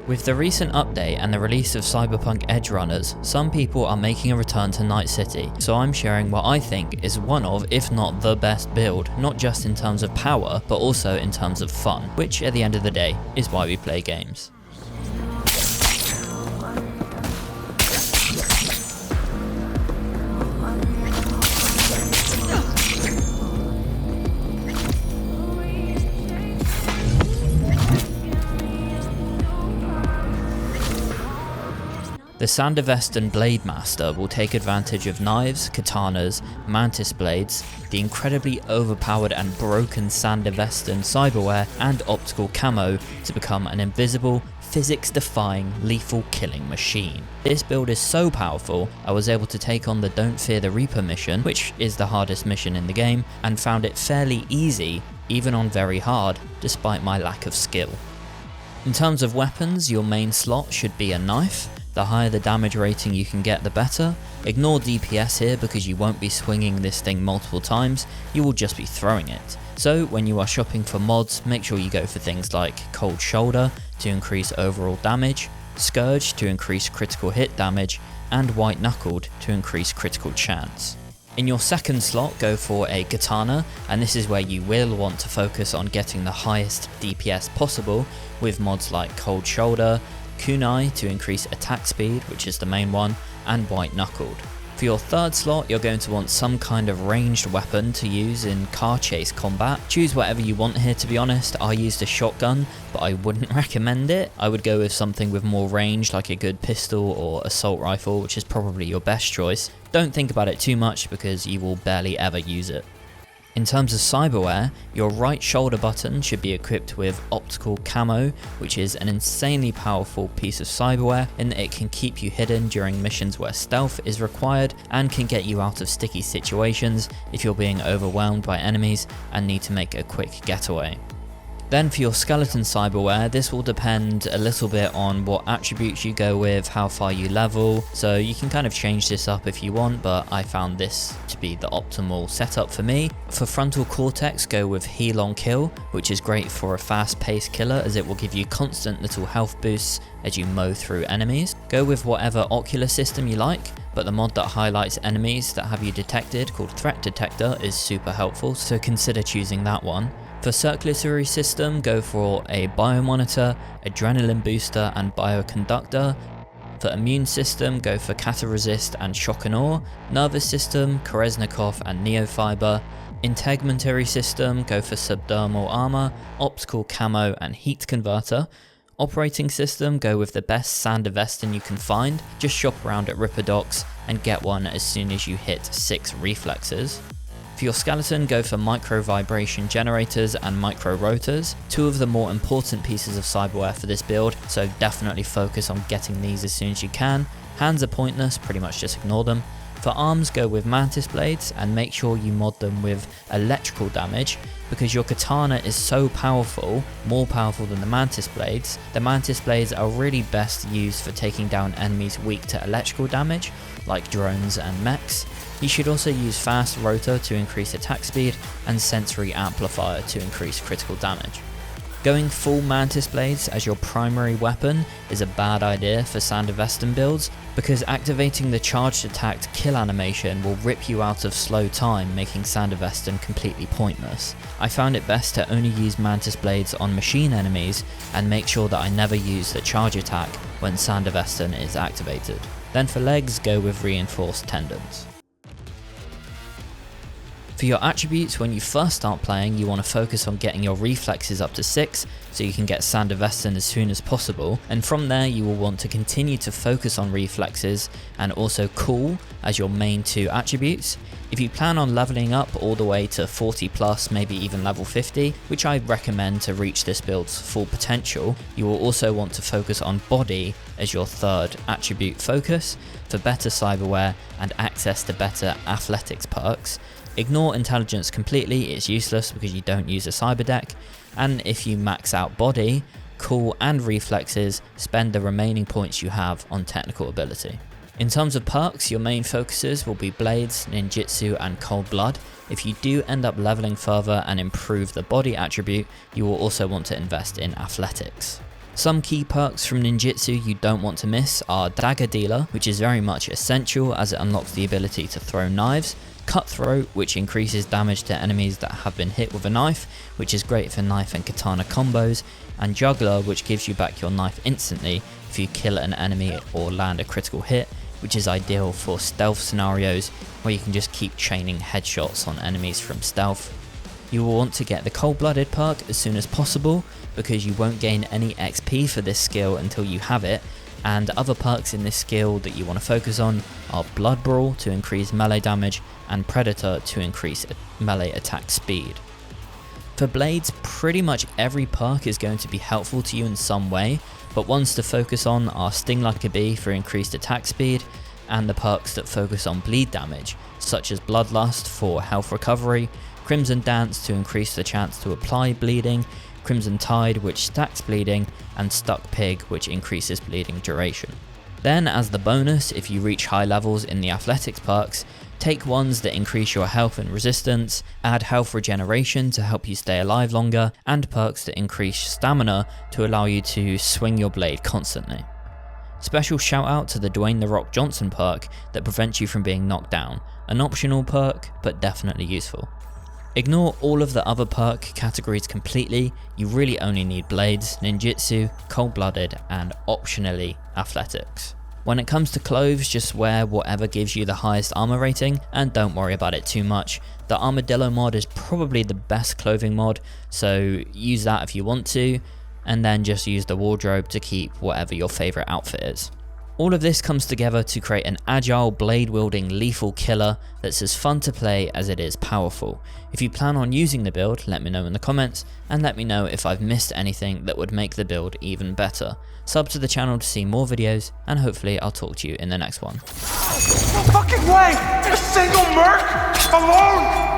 With the recent update and the release of Cyberpunk Edge Runners, some people are making a return to Night City, so I'm sharing what I think is one of, if not the best build, not just in terms of power, but also in terms of fun, which at the end of the day is why we play games. The Sandevistan Blademaster will take advantage of knives, katanas, mantis blades, the incredibly overpowered and broken Sandevistan Cyberware and optical camo to become an invisible, physics-defying, lethal killing machine. This build is so powerful, I was able to take on the Don't Fear the Reaper mission, which is the hardest mission in the game, and found it fairly easy, even on very hard, despite my lack of skill. In terms of weapons, your main slot should be a knife. The higher the damage rating you can get, the better. Ignore DPS here because you won't be swinging this thing multiple times, you will just be throwing it. So when you are shopping for mods, make sure you go for things like Cold Shoulder to increase overall damage, Scourge to increase critical hit damage, and White Knuckled to increase critical chance. In your second slot, go for a katana, and this is where you will want to focus on getting the highest DPS possible with mods like Cold Shoulder, kunai to increase attack speed, which is the main one, and White Knuckled. For your third slot, you're going to want some kind of ranged weapon to use in car chase combat. Choose whatever you want here, to be honest. I used a shotgun, but I wouldn't recommend it. I would go with something with more range, like a good pistol or assault rifle, which is probably your best choice. Don't think about it too much because you will barely ever use it. In terms of cyberware, your right shoulder button should be equipped with optical camo, which is an insanely powerful piece of cyberware in that it can keep you hidden during missions where stealth is required and can get you out of sticky situations if you're being overwhelmed by enemies and need to make a quick getaway. Then for your skeleton cyberware, this will depend a little bit on what attributes you go with, how far you level, so you can kind of change this up if you want, but I found this to be the optimal setup for me. For frontal cortex, go with heal on kill, which is great for a fast paced killer as it will give you constant little health boosts as you mow through enemies. Go with whatever ocular system you like, but the mod that highlights enemies that have you detected called Threat Detector is super helpful, so consider choosing that one. For circulatory system, go for a biomonitor, adrenaline booster and bioconductor. For immune system, go for Cataresist and Shock and Awe. Nervous system, Koresnikov and Neofiber. Integumentary system, go for subdermal armor, optical camo and heat converter. Operating system, go with the best Sandevistan you can find. Just shop around at Ripper Docks and get one as soon as you hit 6 reflexes. For your skeleton, go for micro vibration generators and micro rotors, two of the more important pieces of cyberware for this build, so definitely focus on getting these as soon as you can. Hands are pointless, pretty much just ignore them. For arms, go with mantis blades and make sure you mod them with electrical damage because your katana is so powerful, more powerful than the mantis blades. The mantis blades are really best used for taking down enemies weak to electrical damage, like drones and mechs. You should also use fast rotor to increase attack speed and sensory amplifier to increase critical damage. Going full mantis blades as your primary weapon is a bad idea for Sandevistan builds because activating the charged attack kill animation will rip you out of slow time, making Sandevistan completely pointless. I found it best to only use mantis blades on machine enemies and make sure that I never use the charge attack when Sandevistan is activated. Then for legs, go with reinforced tendons. For your attributes, when you first start playing, you want to focus on getting your reflexes up to 6 so you can get Sandevistan as soon as possible, and from there you will want to continue to focus on reflexes and also cool as your main 2 attributes. If you plan on leveling up all the way to 40 plus, maybe even level 50, which I recommend to reach this build's full potential, you will also want to focus on body as your 3rd attribute focus for better cyberware and access to better athletics perks. Ignore intelligence completely, it's useless because you don't use a cyber deck, and if you max out body, cool and reflexes, spend the remaining points you have on technical ability. In terms of perks, your main focuses will be blades, ninjutsu and cold blood. If you do end up leveling further and improve the body attribute, you will also want to invest in athletics. Some key perks from ninjutsu you don't want to miss are Dagger Dealer, which is very much essential as it unlocks the ability to throw knives, Cutthroat, which increases damage to enemies that have been hit with a knife, which is great for knife and katana combos, and Juggler, which gives you back your knife instantly if you kill an enemy or land a critical hit, which is ideal for stealth scenarios where you can just keep chaining headshots on enemies from stealth. You will want to get the Cold-Blooded perk as soon as possible because you won't gain any XP for this skill until you have it, and other perks in this skill that you want to focus on are Blood Brawl to increase melee damage and Predator to increase melee attack speed. For blades, pretty much every perk is going to be helpful to you in some way, but ones to focus on are Sting Like a Bee for increased attack speed, and the perks that focus on bleed damage, such as Bloodlust for health recovery, Crimson Dance to increase the chance to apply bleeding, Crimson Tide which stacks bleeding, and Stuck Pig which increases bleeding duration. Then as the bonus, if you reach high levels in the athletics perks, take ones that increase your health and resistance, add health regeneration to help you stay alive longer, and perks that increase stamina to allow you to swing your blade constantly. Special shout out to the Dwayne The Rock Johnson perk that prevents you from being knocked down, an optional perk but definitely useful. Ignore all of the other perk categories completely, you really only need blades, ninjutsu, cold-blooded, and optionally athletics. When it comes to clothes, just wear whatever gives you the highest armor rating and don't worry about it too much. The Armadillo mod is probably the best clothing mod, so use that if you want to, and then just use the wardrobe to keep whatever your favourite outfit is. All of this comes together to create an agile, blade-wielding, lethal killer that's as fun to play as it is powerful. If you plan on using the build, let me know in the comments, and let me know if I've missed anything that would make the build even better. Sub to the channel to see more videos, and hopefully I'll talk to you in the next one. No fucking way! A single merc? Alone?